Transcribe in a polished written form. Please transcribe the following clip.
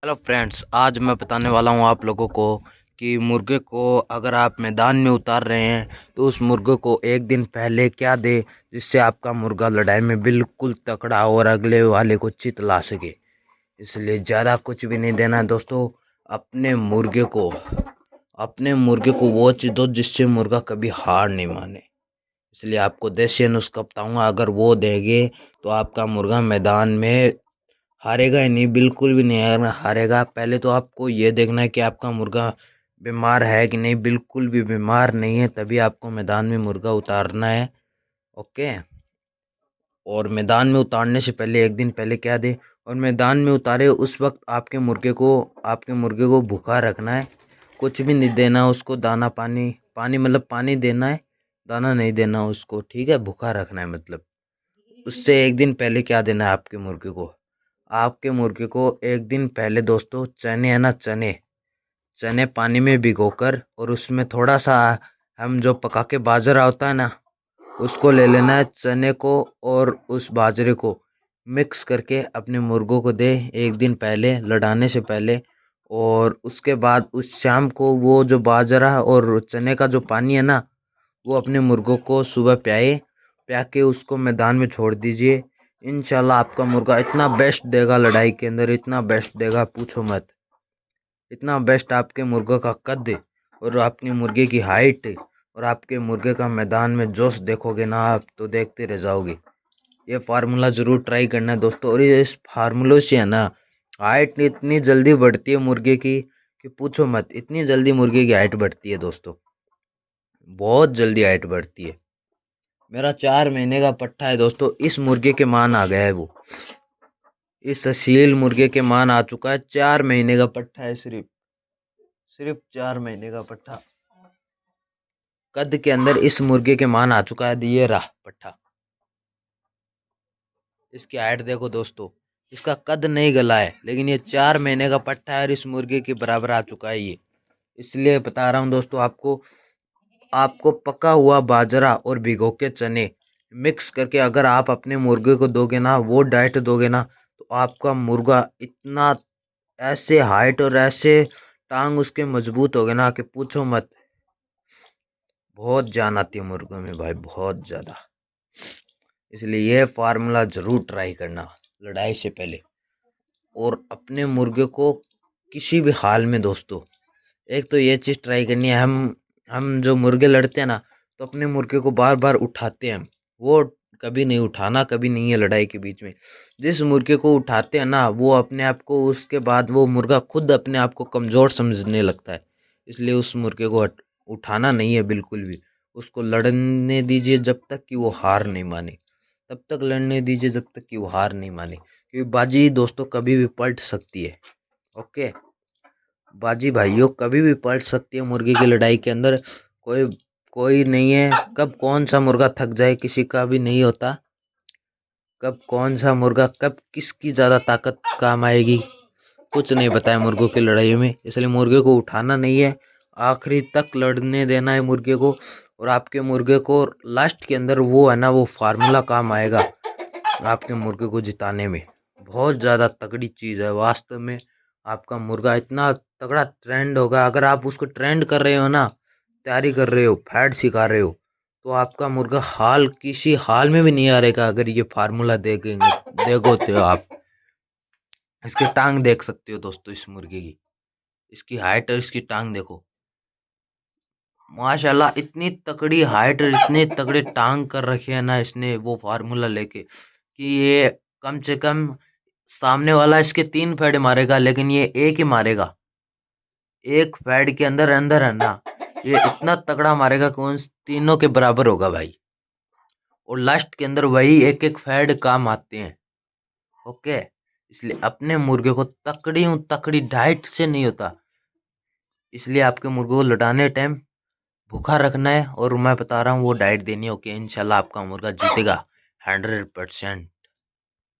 Hello friends, आज मैं बताने वाला हूँ आप लोगों को कि मुर्गे को अगर आप मैदान में उतार रहे हैं तो उस मुर्गे को एक दिन पहले क्या दे जिससे आपका मुर्गा लड़ाई में बिल्कुल तकड़ा और अगले वाले को चित ला सके। इसलिए ज़्यादा कुछ भी नहीं देना है दोस्तों। अपने मुर्गे को अपने मुर्गे को वो चीज़ दो जिससे मुर्गा कभी हार नहीं माने। इसलिए आपको देसी नुस्खा बताऊँगा, अगर वो देंगे तो आपका मुर्गा मैदान में हारेगा ही नहीं, बिल्कुल भी नहीं हारेगा। पहले तो आपको ये देखना है कि आपका मुर्गा बीमार है कि नहीं। बिल्कुल भी बीमार नहीं है तभी आपको मैदान में मुर्गा उतारना है। ओके। और मैदान में उतारने से पहले एक दिन पहले क्या दे, और मैदान में उतारे उस वक्त आपके मुर्गे को भूखा रखना है। कुछ भी नहीं देना उसको, दाना पानी पानी मतलब पानी देना है, दाना नहीं देना उसको, ठीक है। भूखा रखना है मतलब। उससे एक दिन पहले क्या देना है आपके मुर्गे को एक दिन पहले दोस्तों, चने है ना, चने चने पानी में भिगोकर और उसमें थोड़ा सा हम जो पका के बाजरा होता है ना, उसको ले लेना है। चने को और उस बाजरे को मिक्स करके अपने मुर्गों को दे एक दिन पहले, लड़ाने से पहले। और उसके बाद उस शाम को वो जो बाजरा और चने का जो पानी है ना, वो अपने मुर्गों को सुबह प्या के उसको मैदान में छोड़ दीजिए। इंशाल्लाह आपका मुर्गा इतना बेस्ट देगा, लड़ाई के अंदर इतना बेस्ट देगा पूछो मत। इतना बेस्ट आपके मुर्गे का कद और आपकी मुर्गे की हाइट और आपके मुर्गे का मैदान में जोश देखोगे ना आप तो देखते रह जाओगे। ये फार्मूला ज़रूर ट्राई करना है दोस्तों। और ये इस फार्मूले से है ना, हाइट इतनी जल्दी बढ़ती है मुर्गे की कि पूछो मत। इतनी जल्दी मुर्गे की हाइट बढ़ती है दोस्तों, बहुत जल्दी हाइट बढ़ती है। मेरा 4 महीने का पट्ठा है दोस्तों, इस मुर्गे के मान आ गया है वो। इस असील मुर्गे के मान आ चुका है। 4 महीने का पट्ठा है, सिर्फ सिर्फ 4 महीने का पट्ठा। कद के अंदर इस मुर्गे के मान आ चुका है। ये रहा पट्ठा, इसकी हाइट देखो दोस्तों। इसका कद नहीं गला है लेकिन ये 4 महीने का पट्ठा है और इस मुर्गे के बराबर आ चुका है ये। इसलिए बता रहा हूँ दोस्तों आपको, आपको पका हुआ बाजरा और भिगो के चने मिक्स करके अगर आप अपने मुर्गे को दोगे ना, वो डाइट दोगे ना, तो आपका मुर्गा इतना ऐसे हाइट और ऐसे टांग उसके मजबूत हो गए ना कि पूछो मत। बहुत जान आती है मुर्गों में भाई, बहुत ज़्यादा। इसलिए ये फार्मूला ज़रूर ट्राई करना लड़ाई से पहले। और अपने मुर्गे को किसी भी हाल में दोस्तों, एक तो ये चीज़ ट्राई करनी है। हम जो मुर्गे लड़ते हैं ना, तो अपने मुर्गे को बार बार उठाते हैं हम। वो कभी नहीं उठाना, कभी नहीं है लड़ाई के बीच में। जिस मुर्गे को उठाते हैं ना, वो अपने आप को, उसके बाद वो मुर्गा खुद अपने आप को कमज़ोर समझने लगता है। इसलिए उस मुर्गे को उठाना नहीं है बिल्कुल भी। उसको लड़ने दीजिए जब तक कि वो हार नहीं माने, तब तक लड़ने दीजिए जब तक कि वो हार नहीं माने। क्योंकि बाजी दोस्तों कभी भी पलट सकती है। ओके, बाजी भाइयों कभी भी पलट सकती है मुर्गे की लड़ाई के अंदर। कोई कोई नहीं है कब कौन सा मुर्गा थक जाए, किसी का भी नहीं होता। कब कौन सा मुर्गा, कब किसकी ज़्यादा ताकत काम आएगी, कुछ नहीं पता है मुर्गों की लड़ाई में। इसलिए मुर्गे को उठाना नहीं है, आखिरी तक लड़ने देना है मुर्गे को। और आपके मुर्गे को लास्ट के अंदर वो है ना, वो फार्मूला काम आएगा आपके मुर्गे को जिताने में। बहुत ज़्यादा तगड़ी चीज़ है वास्तव में। आपका मुर्गा इतना तगड़ा ट्रेंड होगा, अगर आप उसको ट्रेंड कर रहे हो ना, तैयारी कर रहे हो, फैट सिखा रहे हो, तो आपका मुर्गा हाल किसी हाल में भी नहीं हारेगा। अगर ये फार्मूला देखेंगे, देखो तो आप इसकी टांग देख सकते हो दोस्तों, इस मुर्गे की, इसकी हाइट और इसकी टांग देखो। माशाल्लाह इतनी तगड़ी हाइट और इतने तगड़े टांग कर रखे हैं ना इसने, वो फार्मूला लेके, कि ये कम से कम सामने वाला इसके 3 फैड मारेगा लेकिन ये एक ही मारेगा। एक फैड के अंदर अंदर है ना, ये इतना तगड़ा मारेगा कौन तीनों के बराबर होगा भाई। और लास्ट के अंदर वही एक एक फैड काम आते हैं। ओके। इसलिए अपने मुर्गे को तकड़ी डाइट से नहीं होता। इसलिए आपके मुर्गे को लड़ाने टाइम भूखा रखना है और मैं बता रहा हूँ वो डाइट देनी है। ओके, इंशाल्लाह आपका मुर्गा जीतेगा 100%।